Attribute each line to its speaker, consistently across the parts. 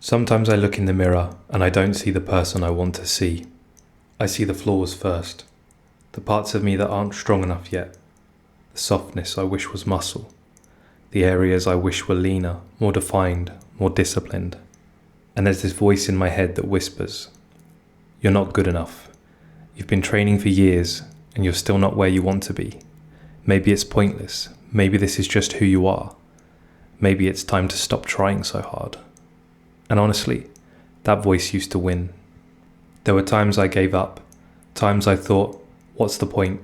Speaker 1: Sometimes I look in the mirror and I don't see the person I want to see. I see the flaws first, the parts of me that aren't strong enough yet, the softness I wish was muscle, the areas I wish were leaner, more defined, more disciplined. And there's this voice in my head that whispers, "You're not good enough. You've been training for years and you're still not where you want to be. Maybe it's pointless. Maybe this is just who you are. Maybe it's time to stop trying so hard." And honestly, that voice used to win. There were times I gave up, times I thought, what's the point?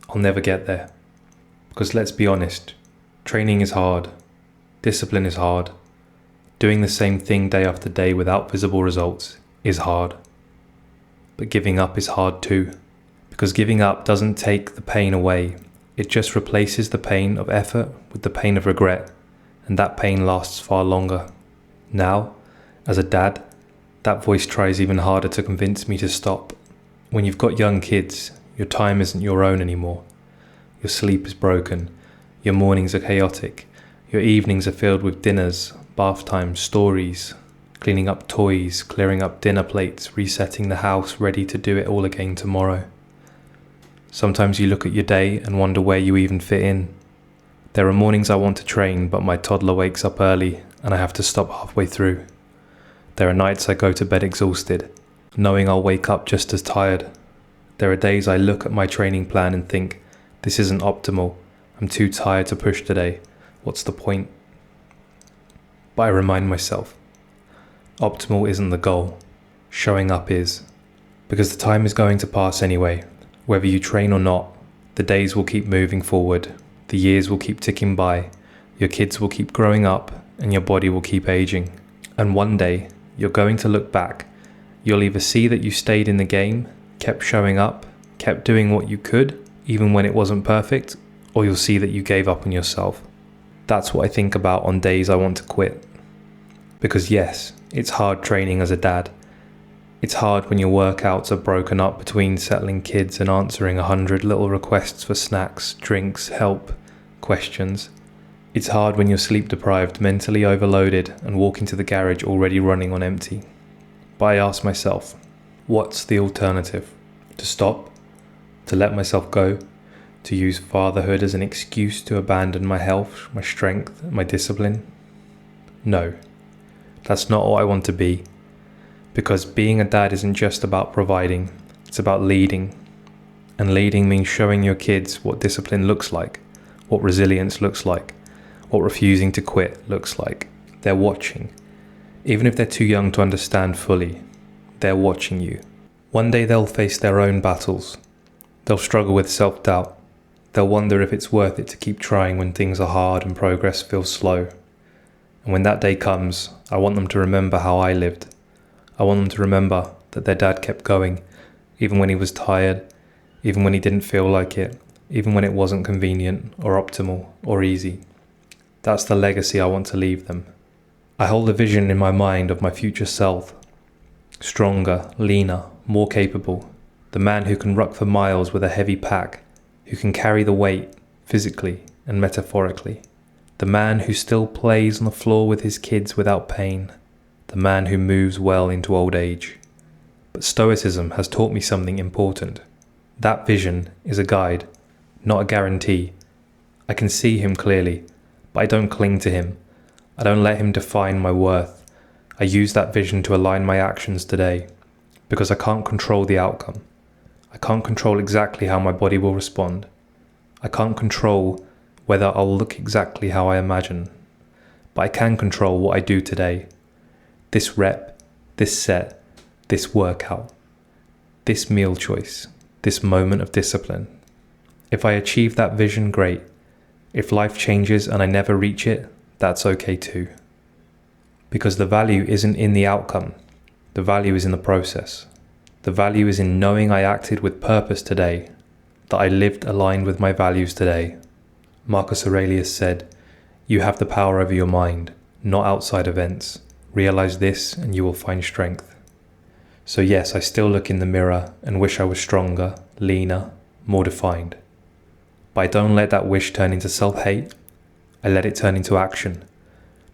Speaker 1: I'll never get there. Because let's be honest, training is hard, discipline is hard, doing the same thing day after day without visible results is hard. But giving up is hard too, because giving up doesn't take the pain away, it just replaces the pain of effort with the pain of regret, and that pain lasts far longer. Now, as a dad, that voice tries even harder to convince me to stop. When you've got young kids, your time isn't your own anymore. Your sleep is broken, your mornings are chaotic, your evenings are filled with dinners, bath time, stories, cleaning up toys, clearing up dinner plates, resetting the house, ready to do it all again tomorrow. Sometimes you look at your day and wonder where you even fit in. There are mornings I want to train, but my toddler wakes up early and I have to stop halfway through. There are nights I go to bed exhausted, knowing I'll wake up just as tired. There are days I look at my training plan and think, this isn't optimal, I'm too tired to push today, what's the point? But I remind myself, optimal isn't the goal, showing up is. Because the time is going to pass anyway, whether you train or not, the days will keep moving forward, the years will keep ticking by, your kids will keep growing up, and your body will keep aging. And one day, you're going to look back. You'll either see that you stayed in the game, kept showing up, kept doing what you could, even when it wasn't perfect, or you'll see that you gave up on yourself. That's what I think about on days I want to quit. Because yes, it's hard training as a dad. It's hard when your workouts are broken up between settling kids and answering 100 little requests for snacks, drinks, help, questions. It's hard when you're sleep deprived, mentally overloaded, and walk into the garage already running on empty. But I ask myself, what's the alternative? To stop? To let myself go? To use fatherhood as an excuse to abandon my health, my strength, my discipline? No, that's not what I want to be. Because being a dad isn't just about providing, it's about leading. And leading means showing your kids what discipline looks like, what resilience looks like, what refusing to quit looks like. They're watching. Even if they're too young to understand fully, they're watching you. One day they'll face their own battles. They'll struggle with self-doubt. They'll wonder if it's worth it to keep trying when things are hard and progress feels slow. And when that day comes, I want them to remember how I lived. I want them to remember that their dad kept going, even when he was tired, even when he didn't feel like it, even when it wasn't convenient or optimal or easy. That's the legacy I want to leave them. I hold a vision in my mind of my future self. Stronger, leaner, more capable. The man who can ruck for miles with a heavy pack, who can carry the weight, physically and metaphorically. The man who still plays on the floor with his kids without pain. The man who moves well into old age. But Stoicism has taught me something important. That vision is a guide, not a guarantee. I can see him clearly, but I don't cling to him. I don't let him define my worth. I use that vision to align my actions today, because I can't control the outcome. I can't control exactly how my body will respond. I can't control whether I'll look exactly how I imagine. But I can control what I do today. This rep, this set, this workout, this meal choice, this moment of discipline. If I achieve that vision, great. If life changes and I never reach it, that's okay too. Because the value isn't in the outcome. The value is in the process. The value is in knowing I acted with purpose today, that I lived aligned with my values today. Marcus Aurelius said, "You have the power over your mind, not outside events. Realize this and you will find strength." So yes, I still look in the mirror and wish I was stronger, leaner, more defined. But I don't let that wish turn into self-hate. I let it turn into action.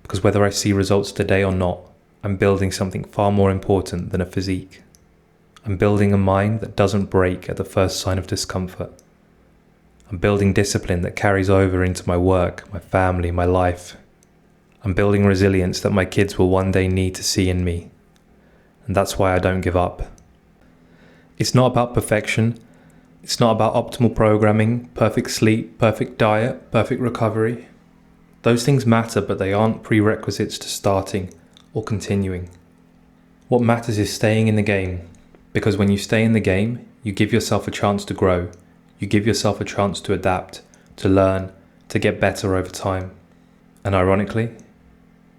Speaker 1: Because whether I see results today or not, I'm building something far more important than a physique. I'm building a mind that doesn't break at the first sign of discomfort. I'm building discipline that carries over into my work, my family, my life. I'm building resilience that my kids will one day need to see in me. And that's why I don't give up. It's not about perfection. It's not about optimal programming, perfect sleep, perfect diet, perfect recovery. Those things matter, but they aren't prerequisites to starting or continuing. What matters is staying in the game, because when you stay in the game, you give yourself a chance to grow. You give yourself a chance to adapt, to learn, to get better over time. And ironically,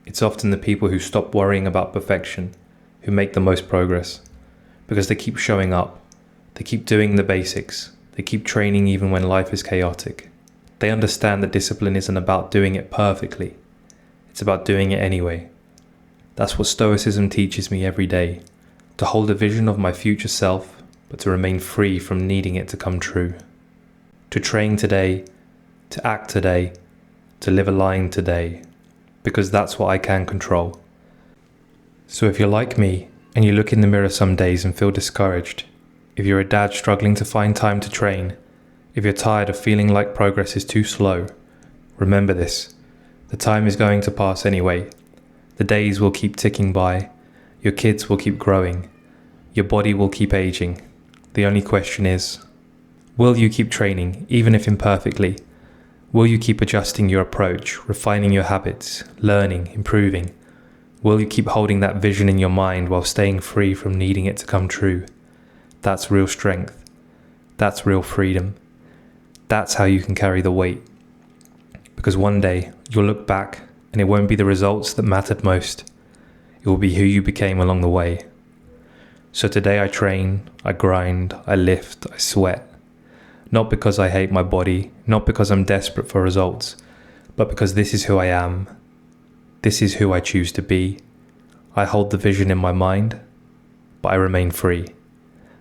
Speaker 1: it's often the people who stop worrying about perfection who make the most progress, because they keep showing up, they keep doing the basics, they keep training even when life is chaotic. They understand that discipline isn't about doing it perfectly, it's about doing it anyway. That's what Stoicism teaches me every day, to hold a vision of my future self, but to remain free from needing it to come true. To train today, to act today, to live aligned today, because that's what I can control. So if you're like me, and you look in the mirror some days and feel discouraged, if you're a dad struggling to find time to train, if you're tired of feeling like progress is too slow, remember this: the time is going to pass anyway. The days will keep ticking by, your kids will keep growing, your body will keep aging. The only question is, will you keep training, even if imperfectly? Will you keep adjusting your approach, refining your habits, learning, improving? Will you keep holding that vision in your mind while staying free from needing it to come true? That's real strength. That's real freedom. That's how you can carry the weight. Because one day you'll look back and it won't be the results that mattered most. It will be who you became along the way. So today I train, I grind, I lift, I sweat. Not because I hate my body, not because I'm desperate for results, but because this is who I am. This is who I choose to be. I hold the vision in my mind, but I remain free.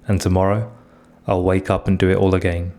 Speaker 1: And tomorrow, I'll wake up and do it all again.